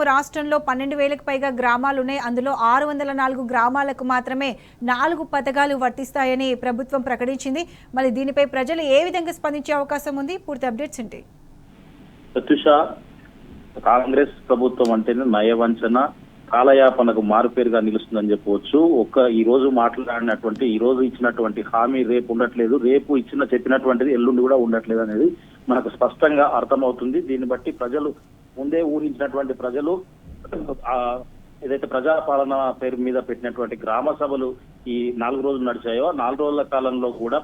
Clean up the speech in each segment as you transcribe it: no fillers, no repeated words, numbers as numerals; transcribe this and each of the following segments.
రాష్ట్రంలో 12,000కు పైగా గ్రామాలున్నాయి. అందులో 604 గ్రామాలకు మాత్రమే 4 పథకాలు వర్తిస్తాయని ప్రభుత్వం ప్రకటించింది. మరి దీనిపై ప్రజలు ఏ విధంగా స్పందించే అవకాశం ఉంది? పూర్తి అప్డేట్స్ ఏంటి? ప్రత్యుష, కాంగ్రెస్ ప్రభుత్వం అంటేనే నయవంచన, కాలయాపనకు మారుపేరుగా నిలుస్తుందని చెప్పవచ్చు. ఈ రోజు మాట్లాడినటువంటి, ఈ రోజు ఇచ్చినటువంటి హామీ రేపు ఉండట్లేదు, రేపు చెప్పినటువంటిది ఎల్లుండి కూడా ఉండట్లేదు అనేది మనకు స్పష్టంగా అర్థమవుతుంది. దీన్ని బట్టి ప్రజలు ముందే ఊహించినటువంటి ప్రజలు ఏదైతే ప్రజాపాలన పేరు మీద పెట్టినటువంటి గ్రామ సభలు ఈ 4 రోజులు నడిచాయో 4 రోజుల కాలంలో కూడా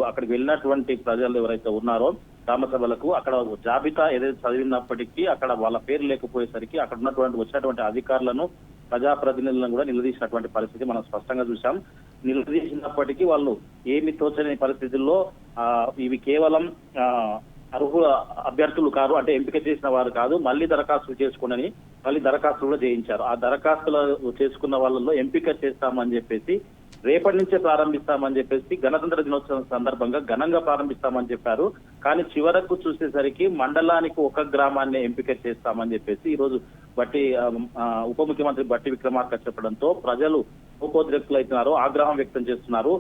అక్కడికి వెళ్ళినటువంటి ప్రజలు ఎవరైతే ఉన్నారో గ్రామ సభలకు అక్కడ జాబితా ఏదైతే చదివినప్పటికీ అక్కడ వాళ్ళ పేరు లేకపోయేసరికి అక్కడ వచ్చినటువంటి అధికారులను, ప్రజాప్రతినిధులను కూడా నిలదీసినటువంటి పరిస్థితి మనం స్పష్టంగా చూసాం. నిలదీసినప్పటికీ వాళ్ళు ఏమి తోచని పరిస్థితుల్లో ఇవి కేవలం అర్హుల అభ్యర్థులు కాదు, అంటే ఎంపిక చేసిన వారు కాదు, మళ్ళీ దరఖాస్తులు చేసుకోండి, మళ్ళీ దరఖాస్తులు కూడా చేయించారు. ఆ దరఖాస్తులు చేసుకున్న వాళ్ళలో ఎంపిక చేస్తామని చెప్పేసి రేపటి నుంచే ప్రారంభిస్తామని చెప్పేసి గణతంత్ర దినోత్సవం సందర్భంగా ఘనంగా ప్రారంభిస్తామని చెప్పారు. కానీ చివరకు చూసేసరికి మండలానికి ఒక గ్రామాన్ని ఎంపిక చేస్తామని చెప్పేసి ఈ రోజు ఉప ముఖ్యమంత్రి బట్టి విక్రమార్క చెప్పడంతో ప్రజలు కోపోద్రిక్తులవుతున్నారు, ఆగ్రహం వ్యక్తం చేస్తున్నారు.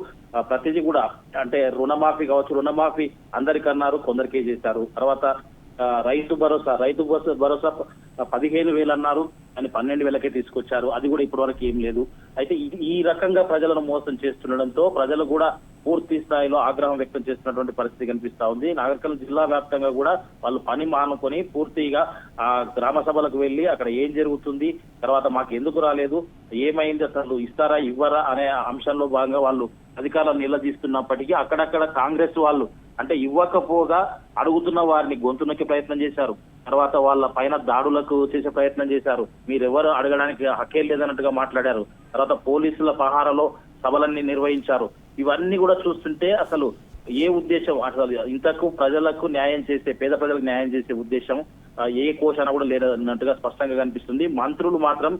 ప్రతిదీ కూడా అంటే రుణమాఫీ కావచ్చు, రుణమాఫీ అందరికన్నారు, కొందరికే చేశారు. తర్వాత రైతు భరోసా 15,000 అన్నారు, అని 12,000కే తీసుకొచ్చారు. అది కూడా ఇప్పటి వరకు ఏం లేదు. అయితే ఈ రకంగా ప్రజలను మోసం చేస్తుండడంతో ప్రజలు కూడా పూర్తి స్థాయిలో ఆగ్రహం వ్యక్తం చేస్తున్నటువంటి పరిస్థితి కనిపిస్తా ఉంది. నాగర్ జిల్లా వ్యాప్తంగా కూడా వాళ్ళు పని మానుకొని పూర్తిగా ఆ గ్రామ సభలకు వెళ్లి అక్కడ ఏం జరుగుతుంది, తర్వాత మాకు ఎందుకు రాలేదు, ఏమైంది, అసలు ఇస్తారా ఇవ్వరా అనే అంశంలో భాగంగా వాళ్ళు అధికారులను నిలదీస్తున్నప్పటికీ అక్కడక్కడ కాంగ్రెస్ వాళ్ళు అంటే ఇవ్వకపోగా అడుగుతున్న వారిని గొంతు నొక్కే ప్రయత్నం చేశారు. తర్వాత వాళ్ళ పైన దాడులకు చేసే ప్రయత్నం చేశారు. మీరెవరు అడగడానికి హక్కే లేదన్నట్టుగా మాట్లాడారు. తర్వాత పోలీసుల పహారాలో సభలన్నీ నిర్వహించారు. ఇవన్నీ కూడా చూస్తుంటే అసలు ఏ ఉద్దేశం, అసలు ఇంతకు ప్రజలకు న్యాయం చేసే, పేద ప్రజలకు న్యాయం చేసే ఉద్దేశం ఏ కోశాన కూడా లేదన్నట్టుగా స్పష్టంగా కనిపిస్తుంది. మంత్రులు మాత్రం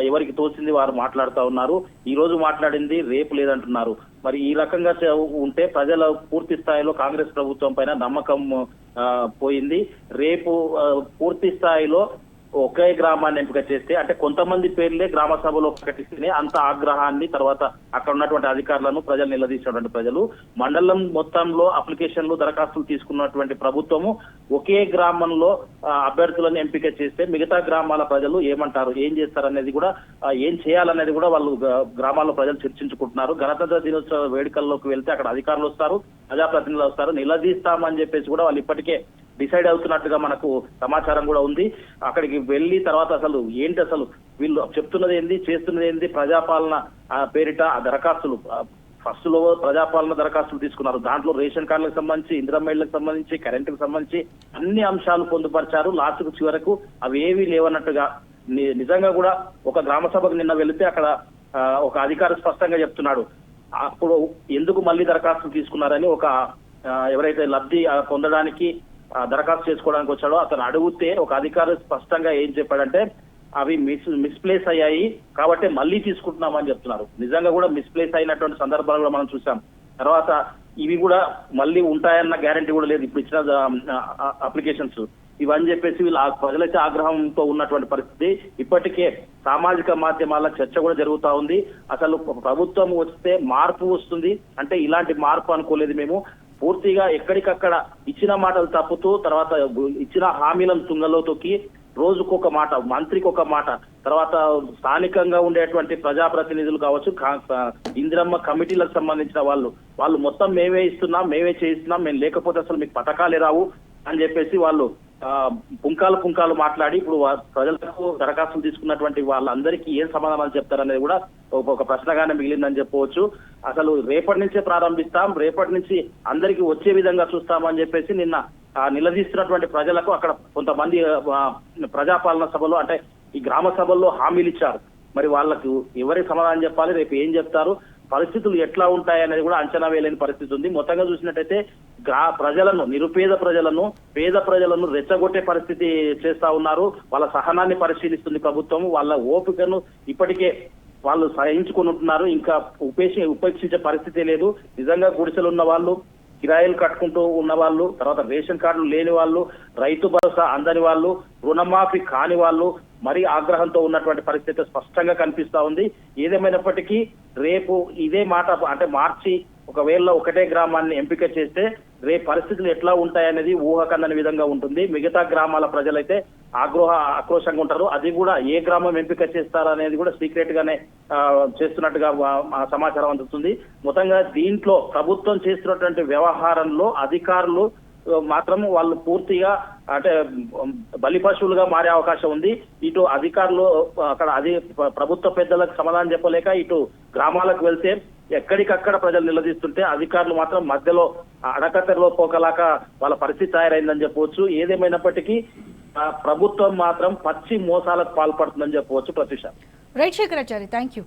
ఎవరికి తోచింది వారు మాట్లాడుతూ ఉన్నారు. ఈ రోజు మాట్లాడింది రేపు లేదంటున్నారు. మరి ఈ రకంగా ఉంటే ప్రజల పూర్తి స్థాయిలో కాంగ్రెస్ ప్రభుత్వం పైన నమ్మకం పోయింది. రేపు పూర్తి స్థాయిలో ఒకే గ్రామాన్ని ఎంపిక చేస్తే, అంటే కొంతమంది పేర్లే గ్రామ సభలో ప్రకటిస్తేనే అంత ఆగ్రహాన్ని, తర్వాత అక్కడ ఉన్నటువంటి అధికారులను ప్రజలు నిలదీసినటువంటి ప్రజలు, మండలం మొత్తంలో అప్లికేషన్లు, దరఖాస్తులు తీసుకున్నటువంటి ప్రభుత్వము ఒకే గ్రామంలో అభ్యర్థులను ఎంపిక చేస్తే మిగతా గ్రామాల ప్రజలు ఏమంటారు, ఏం చేస్తారనేది కూడా, ఏం చేయాలనేది కూడా వాళ్ళు గ్రామాల్లో ప్రజలు చర్చించుకుంటున్నారు. గణతంత్ర దినోత్సవ వేడుకల్లోకి వెళ్తే అక్కడ అధికారులు వస్తారు, ప్రజాప్రతినిధులు వస్తారు, నిలదీస్తామని చెప్పేసి కూడా వాళ్ళు ఇప్పటికే డిసైడ్ అవుతున్నట్టుగా మనకు సమాచారం కూడా ఉంది. అక్కడికి వెళ్లి తర్వాత అసలు ఏంటి, అసలు వీళ్ళు చెప్తున్నది ఏంది, చేస్తున్నది ఏంది, ప్రజాపాలన పేరిట దరఖాస్తులు ఫస్ట్ లో ప్రజాపాలన దరఖాస్తులు తీసుకున్నారు. దాంట్లో రేషన్ కార్డులకు సంబంధించి, ఇందిరమ్మ ఇళ్లకు సంబంధించి, కరెంటుకు సంబంధించి అన్ని అంశాలు పొందుపరిచారు. లాస్ట్కు చివరకు అవి ఏవీ లేవన్నట్టుగా నిజంగా కూడా ఒక గ్రామ సభకు నిన్న వెళితే అక్కడ ఒక అధికారి స్పష్టంగా చెప్తున్నాడు, అప్పుడు ఎందుకు మళ్ళీ దరఖాస్తులు తీసుకున్నారని ఎవరైతే లబ్ధి పొందడానికి దరఖాస్తు చేసుకోవడానికి వచ్చాడో అతను అడిగితే ఒక అధికారి స్పష్టంగా ఏం చెప్పాడంటే అవి మిస్ప్లేస్ అయ్యాయి కాబట్టి మళ్ళీ తీసుకుంటున్నామని చెప్తున్నారు. నిజంగా కూడా మిస్ప్లేస్ అయినటువంటి సందర్భాలు కూడా మనం చూసాం. తర్వాత ఇవి కూడా మళ్ళీ ఉంటాయన్న గ్యారంటీ కూడా లేదు ఇప్పుడు ఇచ్చిన అప్లికేషన్స్ ఇవని చెప్పేసి వీళ్ళు ప్రజలైతే ఆగ్రహంతో ఉన్నటువంటి పరిస్థితి. ఇప్పటికే సామాజిక మాధ్యమాల చర్చ కూడా జరుగుతా ఉంది. అసలు ప్రభుత్వం వస్తే మార్పు వస్తుంది అంటే ఇలాంటి మార్పు అనుకోలేదు మేము, పూర్తిగా ఎక్కడికక్కడ ఇచ్చిన మాటలు తప్పుతూ, తర్వాత ఇచ్చిన హామీలను తుంగలో తొక్కి రోజుకొక మాట, మంత్రికి ఒక మాట, తర్వాత స్థానికంగా ఉండేటువంటి ప్రజాప్రతినిధులు కావచ్చు, ఇందిరమ్మ కమిటీలకు సంబంధించిన వాళ్ళు మొత్తం మేమే ఇస్తున్నాం, మేమే చేయిస్తున్నాం, మేము లేకపోతే అసలు మీకు పథకాలే రావు అని చెప్పేసి వాళ్ళు పుంకాలు మాట్లాడి ఇప్పుడు ప్రజలకు దరఖాస్తులు తీసుకున్నటువంటి వాళ్ళందరికీ ఏం సమాధానాలు చెప్తారనేది కూడా ఒక ప్రశ్నగానే మిగిలిందని చెప్పవచ్చు. అసలు రేపటి నుంచే ప్రారంభిస్తాం, రేపటి నుంచి అందరికీ వచ్చే విధంగా చూస్తామని చెప్పేసి నిన్న నిలదీస్తున్నటువంటి ప్రజలకు అక్కడ కొంతమంది ప్రజాపాలన సభలో, అంటే ఈ గ్రామ సభల్లో హామీలు ఇచ్చారు. మరి వాళ్ళకు ఎవరి సమాధానం చెప్పాలి, రేపు ఏం చెప్తారు, పరిస్థితులు ఎట్లా ఉంటాయనేది కూడా అంచనా వేయలేని పరిస్థితి ఉంది. మొత్తంగా చూసినట్టయితే ప్రజలను, నిరుపేద ప్రజలను, పేద ప్రజలను రెచ్చగొట్టే పరిస్థితి చేస్తా ఉన్నారు. వాళ్ళ సహనాన్ని పరిశీలిస్తుంది ప్రభుత్వం. వాళ్ళ ఓపికను ఇప్పటికే వాళ్ళు సహించుకుని ఉంటున్నారు. ఇంకా ఉపేక్షించే పరిస్థితి లేదు. నిజంగా గుడిసెలు ఉన్న వాళ్ళు కిరాయిలు కట్టుకుంటూ ఉన్న వాళ్ళు, తర్వాత రేషన్ కార్డులు లేని వాళ్ళు, రైతు భరోసా అందని వాళ్ళు, రుణమాఫీ కాని వాళ్ళు మరీ ఆగ్రహంతో ఉన్నటువంటి పరిస్థితి స్పష్టంగా కనిపిస్తా ఉంది. ఏదేమైనప్పటికీ రేపు ఇదే మాట అంటే మార్చి ఒకవేళ ఒకటే గ్రామాన్ని ఎంపిక చేస్తే రేపు పరిస్థితులు ఎట్లా ఉంటాయనేది ఊహకందని విధంగా ఉంటుంది. మిగతా గ్రామాల ప్రజలైతే ఆక్రోశంగా ఉంటారు. అది కూడా ఏ గ్రామం ఎంపిక చేస్తారనేది కూడా సీక్రెట్ గానే చేస్తున్నట్టుగా సమాచారం అందుతుంది. మొత్తంగా దీంట్లో ప్రభుత్వం చేస్తున్నటువంటి వ్యవహారంలో అధికారులు మాత్రం వాళ్ళు పూర్తిగా అంటే బలి పశువులుగా మారే అవకాశం ఉంది. ఇటు అధికారులు అక్కడ ప్రభుత్వ పెద్దలకు సమాధానం చెప్పలేక ఇటు గ్రామాలకు వెళ్తే ఎక్కడికక్కడ ప్రజలు నిలదీస్తుంటే అధికారులు మాత్రం మధ్యలో అడకత్తెరలో పోకలాక వాళ్ళ పరిస్థితి తయారైందని చెప్పవచ్చు. ఏదేమైనప్పటికీ ప్రభుత్వం మాత్రం పచ్చి మోసాలకు పాల్పడుతుందని చెప్పవచ్చు. Pratyusha. Right Shekharachari, thank you.